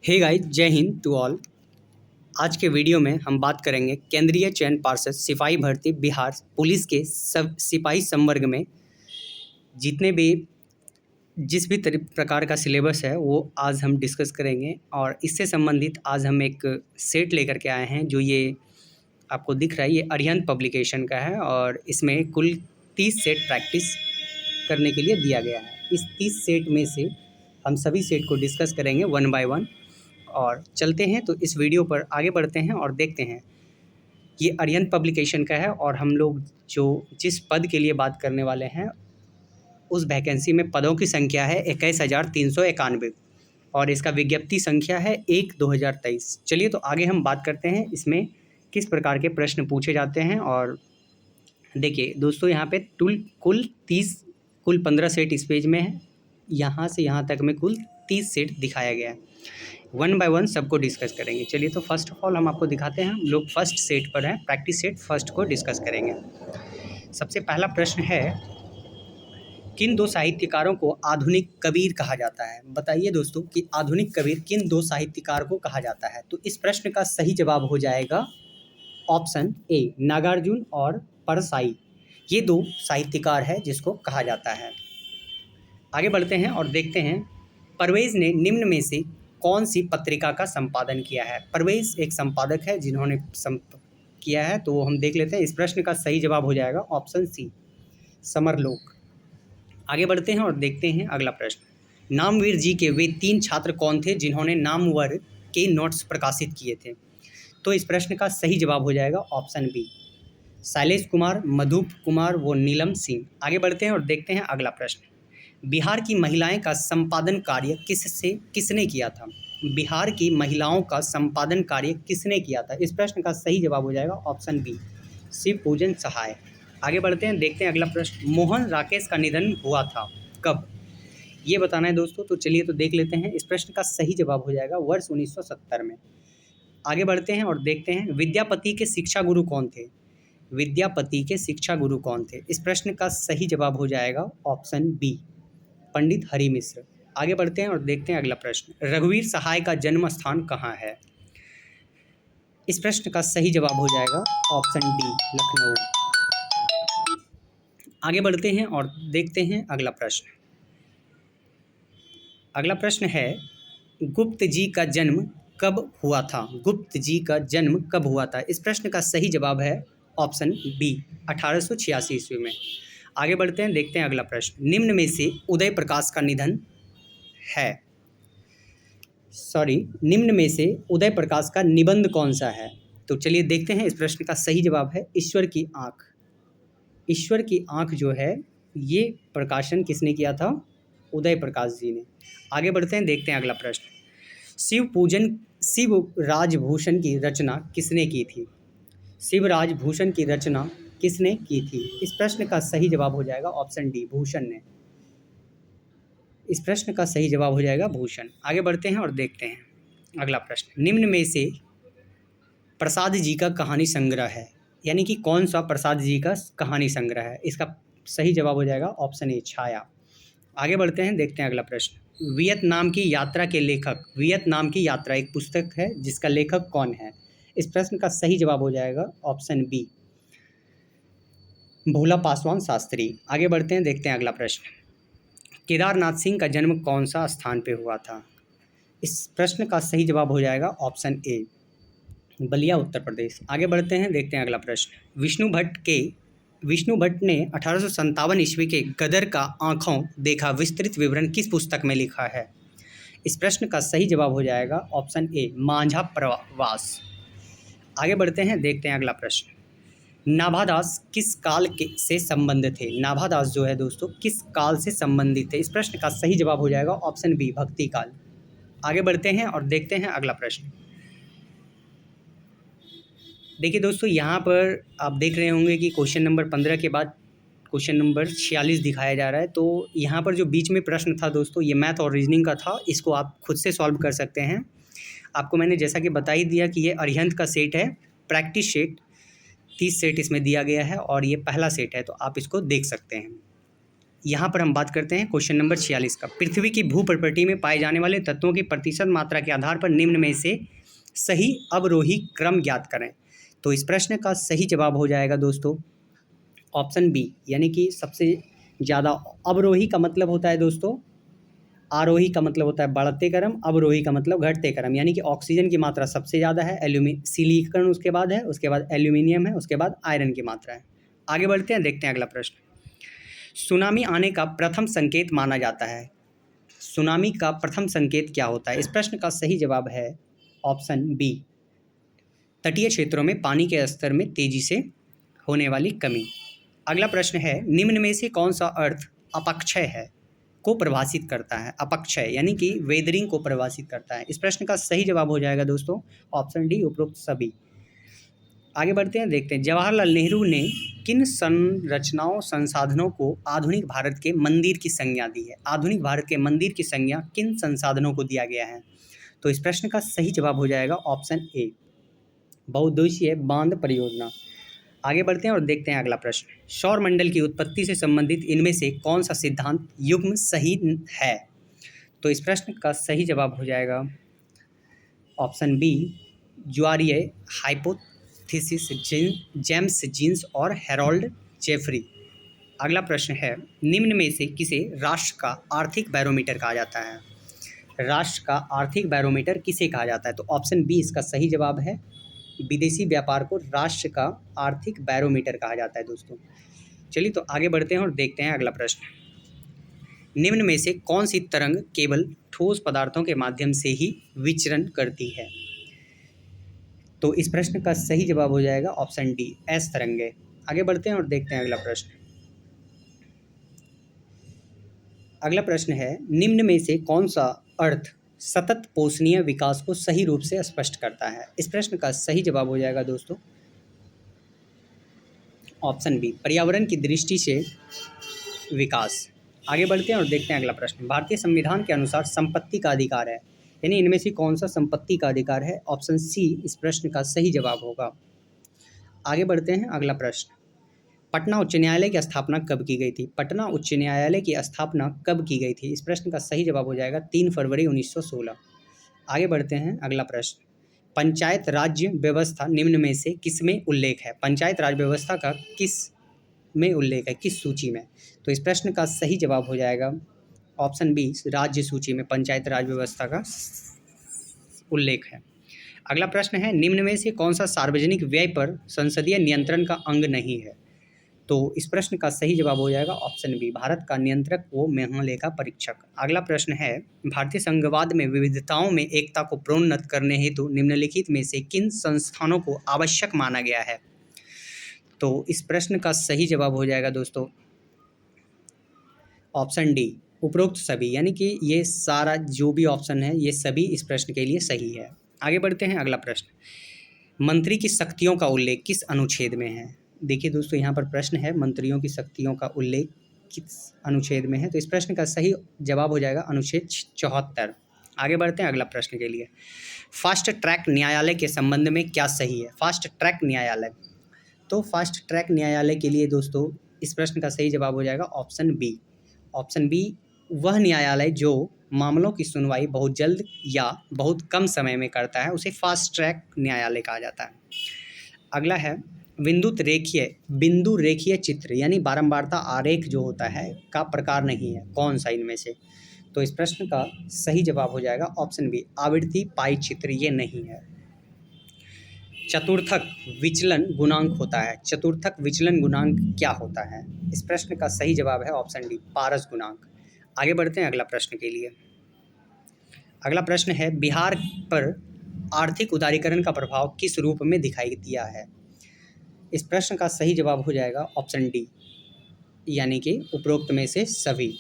Hey guys, जय Hind to all. आज के वीडियो में हम बात करेंगे केंद्रीय चयन पार्षद सिपाही भर्ती बिहार पुलिस के सब सिपाही संवर्ग में जितने भी जिस भी प्रकार का सिलेबस है वो आज हम डिस्कस करेंगे। और इससे संबंधित आज हम एक सेट लेकर के आए हैं जो ये आपको दिख रहा है, ये अरिहंत पब्लिकेशन का है और इसमें कुल 30 सेट प्रैक्टिस करने के लिए दिया गया है। इस 30 सेट में से हम सभी सेट को डिस्कस करेंगे वन बाय वन और चलते हैं। तो इस वीडियो पर आगे बढ़ते हैं और देखते हैं। ये अरिहंत पब्लिकेशन का है और हम लोग जिस पद के लिए बात करने वाले हैं उस वैकेंसी में पदों की संख्या है 21,391 और इसका विज्ञप्ति संख्या है 1/2023। चलिए तो आगे हम बात करते हैं इसमें किस प्रकार के प्रश्न पूछे जाते हैं। और देखिए दोस्तों, यहाँ पे कुल 15 सेट इस पेज में है। यहाँ से यहाँ तक में कुल 30 सेट दिखाया गया है। वन बाय वन सबको डिस्कस करेंगे। चलिए तो फर्स्ट ऑफ ऑल हम आपको दिखाते हैं। हम लोग फर्स्ट सेट पर हैं, प्रैक्टिस सेट फर्स्ट को डिस्कस करेंगे। सबसे पहला प्रश्न है, किन दो साहित्यकारों को आधुनिक कबीर कहा जाता है? बताइए दोस्तों कि आधुनिक कबीर किन दो साहित्यकार को कहा जाता है? तो इस प्रश्न का सही जवाब हो जाएगा ऑप्शन ए, नागार्जुन और परसाई। ये दो साहित्यकार है जिसको कहा जाता है। आगे बढ़ते हैं और देखते हैं, परवेज ने निम्न में से कौन सी पत्रिका का संपादन किया है? परवेज एक संपादक है जिन्होंने किया है, तो हम देख लेते हैं। इस प्रश्न का सही जवाब हो जाएगा ऑप्शन सी, समरलोक। आगे बढ़ते हैं और देखते हैं अगला प्रश्न। नामवीर जी के वे 3 छात्र कौन थे जिन्होंने नामवर के नोट्स प्रकाशित किए थे? तो इस प्रश्न का सही जवाब हो जाएगा ऑप्शन बी, शैलेश कुमार, मधुप कुमार व नीलम सिंह। आगे बढ़ते हैं और देखते हैं अगला प्रश्न। बिहार की महिलाएं का संपादन कार्य किसने किया था? बिहार की महिलाओं का संपादन कार्य किसने किया था? इस प्रश्न का सही जवाब हो जाएगा ऑप्शन बी, शिव पूजन सहाय। आगे बढ़ते हैं, देखते हैं अगला प्रश्न। मोहन राकेश का निधन हुआ था कब? ये बताना है दोस्तों। तो चलिए तो देख लेते हैं। इस प्रश्न का सही जवाब हो जाएगा वर्ष 1970 में। आगे बढ़ते हैं और देखते हैं, विद्यापति के शिक्षा गुरु कौन थे? विद्यापति के शिक्षा गुरु कौन थे? इस प्रश्न का सही जवाब हो जाएगा ऑप्शन बी, पंडित हरि मिश्र। आगे बढ़ते हैं और देखते हैं अगला प्रश्न। रघुवीर सहाय का जन्म स्थान कहाँ है? इस प्रश्न का सही जवाब हो जाएगा ऑप्शन डी, लखनऊ। आगे बढ़ते हैं और देखते हैं अगला प्रश्न। अगला प्रश्न है, गुप्त जी का जन्म कब हुआ था? गुप्त जी का जन्म कब हुआ था? इस प्रश्न का सही जवाब है ऑप्शन बी, 1886 ईस्वी में। आगे बढ़ते हैं, देखते हैं अगला प्रश्न। निम्न में से उदय प्रकाश का निधन है, निम्न में से उदय प्रकाश का निबंध कौन सा है? तो चलिए देखते हैं। इस प्रश्न का सही जवाब है ईश्वर की आंख। ईश्वर की आंख जो है ये प्रकाशन किसने किया था? उदय प्रकाश जी ने। आगे बढ़ते हैं, देखते हैं अगला प्रश्न। शिवराजभूषण की रचना किसने की थी? शिवराजभूषण की रचना किसने की थी? इस प्रश्न का सही जवाब हो जाएगा ऑप्शन डी, भूषण ने। इस प्रश्न का सही जवाब हो जाएगा भूषण। आगे बढ़ते हैं और देखते हैं अगला प्रश्न। निम्न में से प्रसाद जी का कहानी संग्रह है, यानी कि कौन सा प्रसाद जी का कहानी संग्रह है? इसका सही जवाब हो जाएगा ऑप्शन ए, छाया। आगे बढ़ते हैं, देखते हैं अगला प्रश्न। वियतनाम की यात्रा के लेखक, वियतनाम की यात्रा एक पुस्तक है जिसका लेखक कौन है? इस प्रश्न का सही जवाब हो जाएगा ऑप्शन बी, भोला पासवान शास्त्री। आगे बढ़ते हैं, देखते हैं अगला प्रश्न। केदारनाथ सिंह का जन्म कौन सा स्थान पे हुआ था? इस प्रश्न का सही जवाब हो जाएगा ऑप्शन ए, बलिया, उत्तर प्रदेश। आगे बढ़ते हैं, देखते हैं अगला प्रश्न। विष्णु भट्ट ने 1857 ईस्वी के गदर का आँखों देखा विस्तृत विवरण किस पुस्तक में लिखा है? इस प्रश्न का सही जवाब हो जाएगा ऑप्शन ए, मांझा प्रवास। आगे बढ़ते हैं, देखते हैं अगला प्रश्न। नाभादास किस काल से संबंधित थे? नाभादास जो है दोस्तों किस काल से संबंधित थे? इस प्रश्न का सही जवाब हो जाएगा ऑप्शन बी, भक्ति काल। आगे बढ़ते हैं और देखते हैं अगला प्रश्न। देखिए दोस्तों, यहाँ पर आप देख रहे होंगे कि क्वेश्चन नंबर 15 के बाद क्वेश्चन नंबर 46 दिखाया जा रहा है। तो यहाँ पर जो बीच में प्रश्न था दोस्तों, ये मैथ और रीजनिंग का था। इसको आप खुद से सॉल्व कर सकते हैं। आपको मैंने जैसा कि बता ही दिया कि ये अरिहंत का सेट है, प्रैक्टिस सेट 30 सेट इसमें दिया गया है और ये पहला सेट है, तो आप इसको देख सकते हैं। यहाँ पर हम बात करते हैं क्वेश्चन नंबर 46 का। पृथ्वी की भू प्रकृति में पाए जाने वाले तत्वों की प्रतिशत मात्रा के आधार पर निम्न में से सही अवरोही क्रम ज्ञात करें। तो इस प्रश्न का सही जवाब हो जाएगा दोस्तों ऑप्शन बी, यानी कि सबसे ज़्यादा। अवरोही का मतलब होता है दोस्तों, आरोही का मतलब होता है बढ़ते क्रम, अवरोही का मतलब घटते क्रम, यानी कि ऑक्सीजन की मात्रा सबसे ज़्यादा है, सिलिकॉन उसके बाद है, उसके बाद एल्यूमिनियम है, उसके बाद आयरन की मात्रा है। आगे बढ़ते हैं, देखते हैं अगला प्रश्न। सुनामी आने का प्रथम संकेत माना जाता है। सुनामी का प्रथम संकेत क्या होता है? इस प्रश्न का सही जवाब है ऑप्शन बी, तटीय क्षेत्रों में पानी के स्तर में तेजी से होने वाली कमी। अगला प्रश्न है, निम्न में से कौन सा अर्थ अपक्षय है को परिभाषित करता है? अपक्षय यानी कि वेदरिंग को परिभाषित करता है। इस प्रश्न का सही जवाब हो जाएगा दोस्तों ऑप्शन डी, उपरोक्त सभी। आगे बढ़ते हैं, देखते हैं जवाहरलाल नेहरू ने किन संरचनाओं संसाधनों को आधुनिक भारत के मंदिर की संज्ञा दी है? आधुनिक भारत के मंदिर की संज्ञा किन संसाधनों को दिया गया है? तो इस प्रश्न का सही जवाब हो जाएगा ऑप्शन ए, बहुउद्देशीय बांध परियोजना। आगे बढ़ते हैं और देखते हैं अगला प्रश्न। सौर मंडल की उत्पत्ति से संबंधित इनमें से कौन सा सिद्धांत युग्म सही है? तो इस प्रश्न का सही जवाब हो जाएगा ऑप्शन बी, ज्वारीय हाइपोथेसिस, जेम्स जीन्स और हेरोल्ड जेफरी। अगला प्रश्न है, निम्न में से किसे राष्ट्र का आर्थिक बैरोमीटर कहा जाता है? राष्ट्र का आर्थिक बैरोमीटर किसे कहा जाता है? तो ऑप्शन बी इसका सही जवाब है, विदेशी व्यापार को राष्ट्र का आर्थिक बैरोमीटर कहा जाता है दोस्तों। चलिए तो आगे बढ़ते हैं और देखते हैं अगला प्रश्न। निम्न में से कौन सी तरंग केवल ठोस पदार्थों के माध्यम से ही विचरण करती है? तो इस प्रश्न का सही जवाब हो जाएगा ऑप्शन डी, एस तरंगे। आगे बढ़ते हैं और देखते हैं अगला प्रश्न। अगला प्रश्न है, निम्न में से कौन सा अर्थ सतत पोषणीय विकास को सही रूप से स्पष्ट करता है? इस प्रश्न का सही जवाब हो जाएगा दोस्तों ऑप्शन बी, पर्यावरण की दृष्टि से विकास। आगे बढ़ते हैं और देखते हैं अगला प्रश्न। भारतीय संविधान के अनुसार संपत्ति का अधिकार है, यानी इनमें से कौन सा संपत्ति का अधिकार है? ऑप्शन सी इस प्रश्न का सही जवाब होगा। आगे बढ़ते हैं अगला प्रश्न। पटना उच्च न्यायालय की स्थापना कब की गई थी? पटना उच्च न्यायालय की स्थापना कब की गई थी? इस प्रश्न का सही जवाब हो जाएगा 3 फरवरी 1916। आगे बढ़ते हैं अगला प्रश्न। पंचायत राज्य व्यवस्था निम्न में से किस में उल्लेख है? पंचायत राज व्यवस्था का किस में उल्लेख है, किस सूची में? तो इस प्रश्न का सही जवाब हो जाएगा ऑप्शन बी, राज्य सूची में पंचायत राज व्यवस्था का उल्लेख है। अगला प्रश्न है, निम्न में से कौन सा सार्वजनिक व्यय पर संसदीय नियंत्रण का अंग नहीं है? तो इस प्रश्न का सही जवाब हो जाएगा ऑप्शन बी, भारत का नियंत्रक व महालेखा परीक्षक। अगला प्रश्न है, भारतीय संघवाद में विविधताओं में एकता को प्रोन्नत करने हेतु निम्नलिखित में से किन संस्थानों को आवश्यक माना गया है? तो इस प्रश्न का सही जवाब हो जाएगा दोस्तों ऑप्शन डी, उपरोक्त सभी, यानी कि ये सारा जो भी ऑप्शन है ये सभी इस प्रश्न के लिए सही है। आगे बढ़ते हैं अगला प्रश्न। मंत्री की शक्तियों का उल्लेख किस अनुच्छेद में है? देखिए दोस्तों यहाँ पर प्रश्न है, मंत्रियों की शक्तियों का उल्लेख किस अनुच्छेद में है? तो इस प्रश्न का सही जवाब हो जाएगा अनुच्छेद 74। आगे बढ़ते हैं अगला प्रश्न के लिए। फास्ट ट्रैक न्यायालय के संबंध में क्या सही है? फास्ट ट्रैक न्यायालय, तो फास्ट ट्रैक न्यायालय के लिए दोस्तों इस प्रश्न का सही जवाब हो जाएगा ऑप्शन बी। ऑप्शन बी, वह न्यायालय जो मामलों की सुनवाई बहुत जल्द या बहुत कम समय में करता है उसे फास्ट ट्रैक न्यायालय कहा जाता है। अगला है, बिंदु रेखीय चित्र यानी बारंबारता आरेख जो होता है का प्रकार नहीं है, कौन सा इनमें से? तो इस प्रश्न का सही जवाब हो जाएगा ऑप्शन बी, आवृत्ति पाई चित्र, ये नहीं है। चतुर्थक विचलन गुणांक होता है, चतुर्थक विचलन गुणांक क्या होता है? इस प्रश्न का सही जवाब है ऑप्शन डी, पारस गुणांक। आगे बढ़ते हैं अगला प्रश्न के लिए। अगला प्रश्न है, बिहार पर आर्थिक उदारीकरण का प्रभाव किस रूप में दिखाई दिया है? इस प्रश्न का सही जवाब हो जाएगा ऑप्शन डी, यानी कि उपरोक्त में से सभी।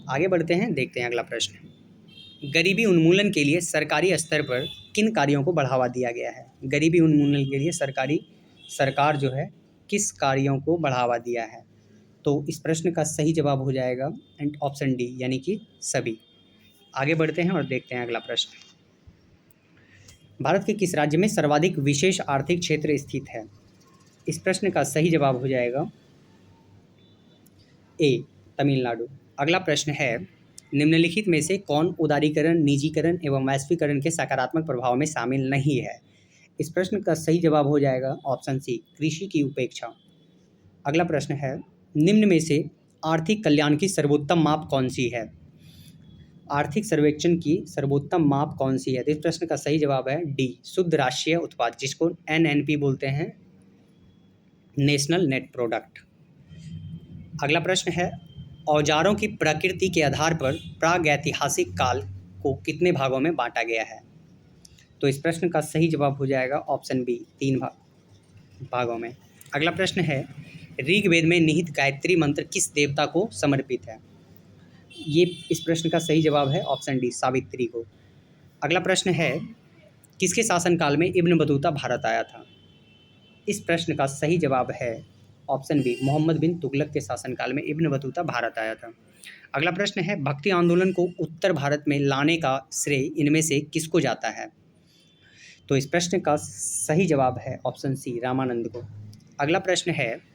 आगे बढ़ते हैं, देखते हैं अगला प्रश्न। गरीबी उन्मूलन के लिए सरकारी स्तर पर किन कार्यों को बढ़ावा दिया गया है? गरीबी उन्मूलन के लिए सरकार जो है किस कार्यों को बढ़ावा दिया है? तो इस प्रश्न का सही जवाब हो जाएगा ऑप्शन डी, यानी कि सभी। आगे बढ़ते हैं और देखते हैं अगला प्रश्न। भारत के किस राज्य में सर्वाधिक विशेष आर्थिक क्षेत्र स्थित है? इस प्रश्न का सही जवाब हो जाएगा ए तमिलनाडु। अगला प्रश्न है, निम्नलिखित में से कौन उदारीकरण, निजीकरण एवं वैश्वीकरण के सकारात्मक प्रभाव में शामिल नहीं है? इस प्रश्न का सही जवाब हो जाएगा ऑप्शन सी, कृषि की उपेक्षा। अगला प्रश्न है, निम्न में से आर्थिक कल्याण की सर्वोत्तम माप कौन सी है? आर्थिक सर्वेक्षण की सर्वोत्तम माप कौन सी है? तो इस प्रश्न का सही जवाब है डी, शुद्ध राष्ट्रीय उत्पाद, जिसको एनएनपी बोलते हैं, नेशनल नेट प्रोडक्ट। अगला प्रश्न है, औजारों की प्रकृति के आधार पर प्रागैतिहासिक काल को कितने भागों में बांटा गया है? तो इस प्रश्न का सही जवाब हो जाएगा ऑप्शन बी, 3 भागों में। अगला प्रश्न है, ऋग्वेद में निहित गायत्री मंत्र किस देवता को समर्पित है? ये इस प्रश्न का सही जवाब है ऑप्शन डी, सावित्री को। अगला प्रश्न है, किसके शासनकाल में इब्न बतूता भारत आया था? इस प्रश्न का सही जवाब है ऑप्शन बी, मोहम्मद बिन तुगलक के शासनकाल में इब्न बतूता भारत आया था। अगला प्रश्न है, भक्ति आंदोलन को उत्तर भारत में लाने का श्रेय इनमें से किसको जाता है? तो इस प्रश्न का सही जवाब है ऑप्शन सी, रामानंद को। अगला प्रश्न है,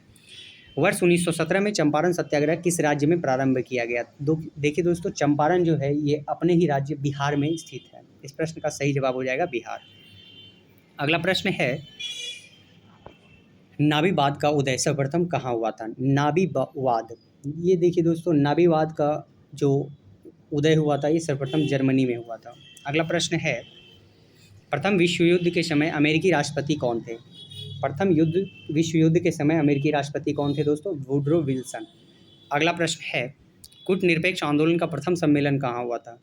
वर्ष 1917 में चंपारण सत्याग्रह किस राज्य में प्रारंभ किया गया? देखिए दोस्तों, चंपारण जो है ये अपने ही राज्य बिहार में स्थित है। इस प्रश्न का सही जवाब हो जाएगा बिहार। अगला प्रश्न है, नाभीवाद का उदय सर्वप्रथम कहाँ हुआ था? नाभीवाद, ये देखिए दोस्तों, नाभीवाद का जो उदय हुआ था ये सर्वप्रथम जर्मनी में हुआ था। अगला प्रश्न है, प्रथम विश्व युद्ध के समय अमेरिकी राष्ट्रपति कौन थे? विश्व युद्ध के समय अमेरिकी राष्ट्रपति कौन थे दोस्तों? Woodrow Wilson. अगला प्रश्न है, कूटनिरपेक्ष आंदोलन का प्रथम सम्मेलन कहाँ हुआ था?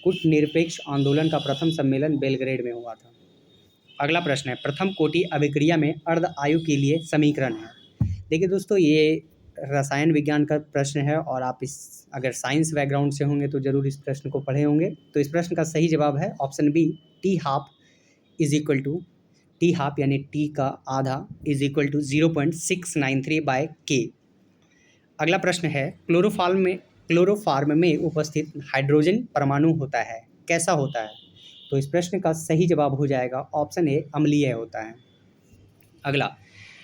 कूटनिरपेक्ष आंदोलन का प्रथम सम्मेलन बेलग्रेड में हुआ था। अगला प्रश्न है, प्रथम कोटि अभिक्रिया में अर्ध आयु के लिए समीकरण है। देखिए दोस्तों, ये रसायन विज्ञान का प्रश्न है और आप अगर साइंस बैकग्राउंड से होंगे तो जरूर इस प्रश्न को पढ़े होंगे। तो इस प्रश्न का सही जवाब है option B, T half is equal to, T half यानी टी का आधा इज इक्वल टू 0.693/K। अगला प्रश्न है, क्लोरोफार्म में उपस्थित हाइड्रोजन परमाणु होता है, कैसा होता है? तो इस प्रश्न का सही जवाब हो जाएगा ऑप्शन ए, अम्लीय होता है। अगला,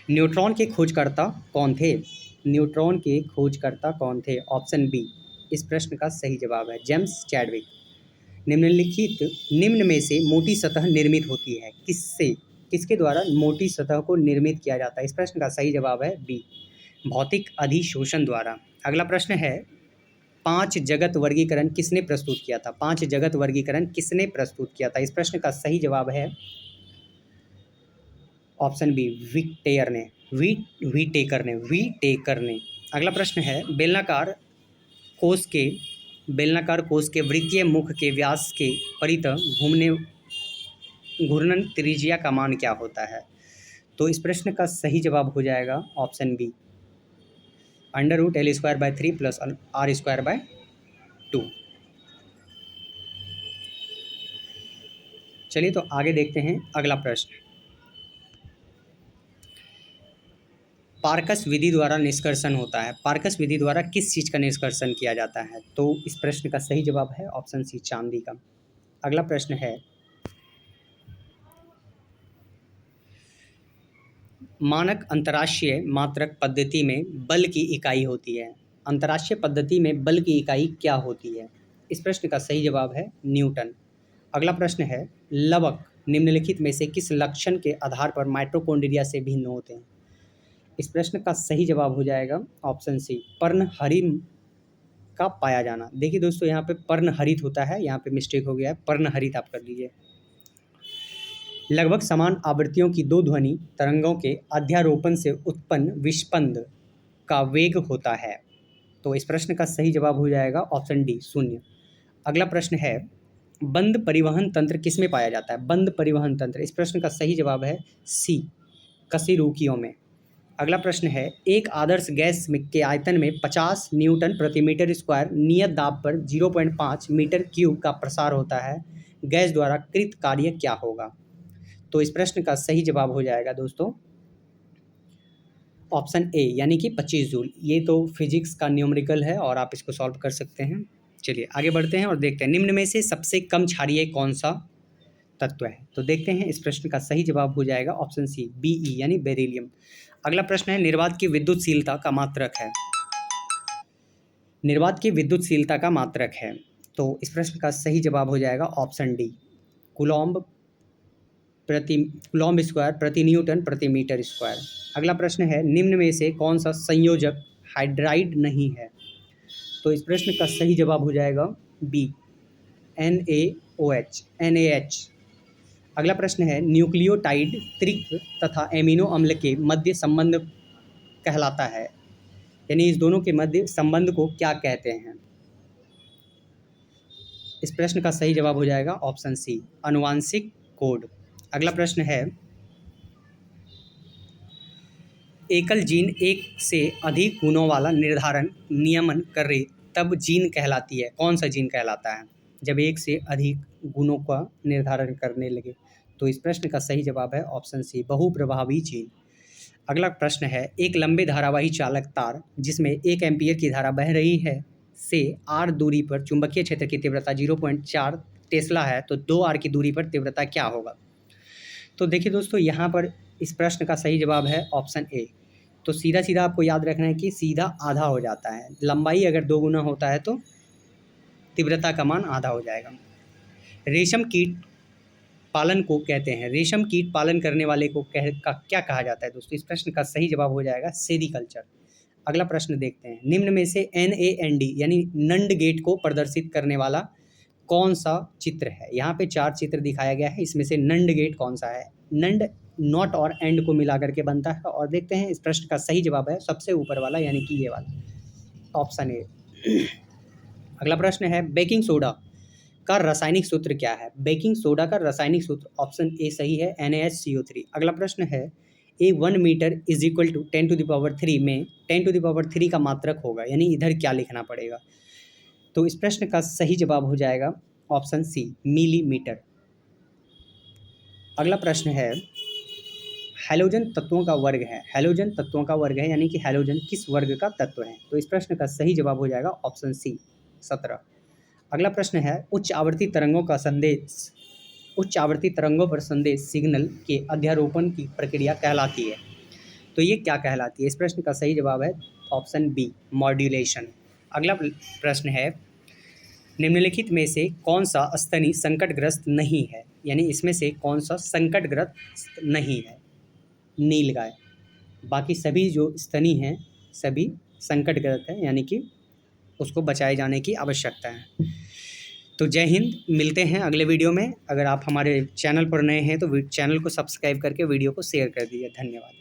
न्यूट्रॉन के खोजकर्ता कौन थे? न्यूट्रॉन के खोजकर्ता कौन थे? ऑप्शन बी, इस प्रश्न का सही जवाब है जेम्स चैडविक। निम्न में से मोटी सतह निर्मित होती है किसके द्वारा मोटी सतह को निर्मित किया जाता है? इस प्रश्न का सही जवाब है बी, भौतिक अधिशोषण द्वारा। अगला प्रश्न है, 5 जगत वर्गीकरण किसने प्रस्तुत किया था? 5 जगत वर्गीकरण किसने प्रस्तुत किया था? इस प्रश्न का सही जवाब है ऑप्शन बी, वीटेकर ने। अगला प्रश्न है, बेलनाकार कोश के वृत्तीय मुख के व्यास के परितः घूर्णन त्रिज्या का मान क्या होता है? तो इस प्रश्न का सही जवाब हो जाएगा ऑप्शन बी, √L²/3 + R²/2। चलिए तो आगे देखते हैं अगला प्रश्न। पार्कस विधि द्वारा निष्कर्षण होता है, पार्कस विधि द्वारा किस चीज़ का निष्कर्षण किया जाता है? तो इस प्रश्न का सही जवाब है ऑप्शन सी, चांदी का। अगला प्रश्न है, मानक अंतर्राष्ट्रीय मात्रक पद्धति में बल की इकाई होती है, अंतर्राष्ट्रीय पद्धति में बल की इकाई क्या होती है? इस प्रश्न का सही जवाब है न्यूटन। अगला प्रश्न है, लवक निम्नलिखित में से किस लक्षण के आधार पर माइटोकॉन्ड्रिया से भिन्न होते हैं? इस प्रश्न का सही जवाब हो जाएगा ऑप्शन सी, पर्णहरित का पाया जाना। देखिए दोस्तों, यहाँ पे पर्णहरित होता है, यहाँ पे मिस्टेक हो गया है, पर्णहरित आप कर लीजिए। लगभग समान आवृत्तियों की 2 ध्वनि तरंगों के अध्यारोपण से उत्पन्न विस्पंद का वेग होता है। तो इस प्रश्न का सही जवाब हो जाएगा ऑप्शन डी, 0। अगला प्रश्न है, बंद परिवहन तंत्र किसमें पाया जाता है? बंद परिवहन तंत्र, इस प्रश्न का सही जवाब है सी, कशेरुकियों में। अगला प्रश्न है, एक आदर्श गैस के आयतन में 50 न्यूटन प्रति मीटर स्क्वायर नियत दाब पर 0.5 मीटर क्यूब का प्रसार होता है, गैस द्वारा कृत कार्य क्या होगा? तो इस प्रश्न का सही जवाब हो जाएगा दोस्तों ऑप्शन ए, यानी कि 25 जूल। ये तो फिजिक्स का न्यूमेरिकल है और आप इसको सॉल्व कर सकते हैं। चलिए आगे बढ़ते हैं और देखते हैं, निम्न में से सबसे कम क्षारीय कौन सा तत्व है? तो देखते हैं, इस प्रश्न का सही जवाब हो जाएगा ऑप्शन सी, Be यानी बेरिलियम। अगला प्रश्न है, निर्वात की विद्युतशीलता का मात्रक है, निर्वात की विद्युतशीलता का मात्रक है। तो इस प्रश्न का सही जवाब हो जाएगा ऑप्शन डी, कूलॉम्ब स्क्वायर प्रति न्यूटन प्रति मीटर स्क्वायर। अगला प्रश्न है, निम्न में से कौन सा संयोजक हाइड्राइड नहीं है? तो इस प्रश्न का सही जवाब हो जाएगा बी, NaOH। अगला प्रश्न है, न्यूक्लियोटाइड त्रिक तथा एमिनो अम्ल के मध्य संबंध कहलाता है, यानी इस दोनों के मध्य संबंध को क्या कहते हैं? इस प्रश्न का सही जवाब हो जाएगा ऑप्शन सी, आनुवांशिक कोड। अगला प्रश्न है, एकल जीन एक से अधिक गुणों वाला निर्धारण नियमन करे तब जीन कहलाती है। कौन सा जीन कहलाता है जब एक से अधिक गुणों का निर्धारण करने लगे? तो इस प्रश्न का सही जवाब है ऑप्शन सी, बहुप्रभावी जीन। अगला प्रश्न है, एक लंबे धारावाही चालक तार जिसमें 1 एम्पीयर की धारा बह रही है से r दूरी पर चुंबकीय क्षेत्र की तीव्रता 0.4 टेस्ला है, तो 2r की दूरी पर तीव्रता क्या होगा? तो देखिए दोस्तों, यहाँ पर इस प्रश्न का सही जवाब है ऑप्शन ए। तो सीधा सीधा आपको याद रखना है कि सीधा आधा हो जाता है, लंबाई अगर 2 गुना होता है तो तीव्रता का मान आधा हो जाएगा। रेशम कीट पालन को कहते हैं, रेशम कीट पालन करने वाले को क्या कहा जाता है दोस्तों? इस प्रश्न का सही जवाब हो जाएगा सेरीकल्चर। अगला प्रश्न देखते हैं, निम्न में से NAND यानी नंड गेट को प्रदर्शित करने वाला कौन सा चित्र है? यहाँ पे 4 चित्र दिखाया गया है, इसमें से नंड गेट कौन सा है? नंड नॉट और एंड को मिला करके बनता है। और देखते हैं इस प्रश्न का सही जवाब है सबसे ऊपर वाला, यानी कि ये वाला, ऑप्शन ए। अगला प्रश्न है, बेकिंग सोडा का रासायनिक सूत्र क्या है? बेकिंग सोडा का रासायनिक सूत्र ऑप्शन ए सही है, NaHCO3। अगला प्रश्न है, ए 1 मीटर इज इक्वल टू 10⁻³ में 10⁻³ का मात्रक होगा, यानी इधर क्या लिखना पड़ेगा? तो इस प्रश्न का सही जवाब हो जाएगा ऑप्शन सी, मिलीमीटर। अगला प्रश्न है, हैलोजन तत्वों का वर्ग है, हैलोजन तत्वों का वर्ग है, यानी कि हैलोजन किस वर्ग का तत्व है? तो इस प्रश्न का सही जवाब हो जाएगा ऑप्शन सी, 17। अगला प्रश्न है, उच्च आवृत्ति तरंगों पर संदेश सिग्नल के अध्यारोपण की प्रक्रिया कहलाती है, तो ये क्या कहलाती है? इस प्रश्न का सही जवाब है ऑप्शन बी, मॉड्यूलेशन। अगला प्रश्न है, निम्नलिखित में से कौन सा स्तनी संकटग्रस्त नहीं है, यानी इसमें से कौन सा संकटग्रस्त नहीं है? नीलगाय। बाकी सभी जो स्तनी हैं सभी संकटग्रस्त हैं, यानी कि उसको बचाए जाने की आवश्यकता है। तो जय हिंद, मिलते हैं अगले वीडियो में। अगर आप हमारे चैनल पर नए हैं तो चैनल को सब्सक्राइब करके वीडियो को शेयर कर दीजिए। धन्यवाद।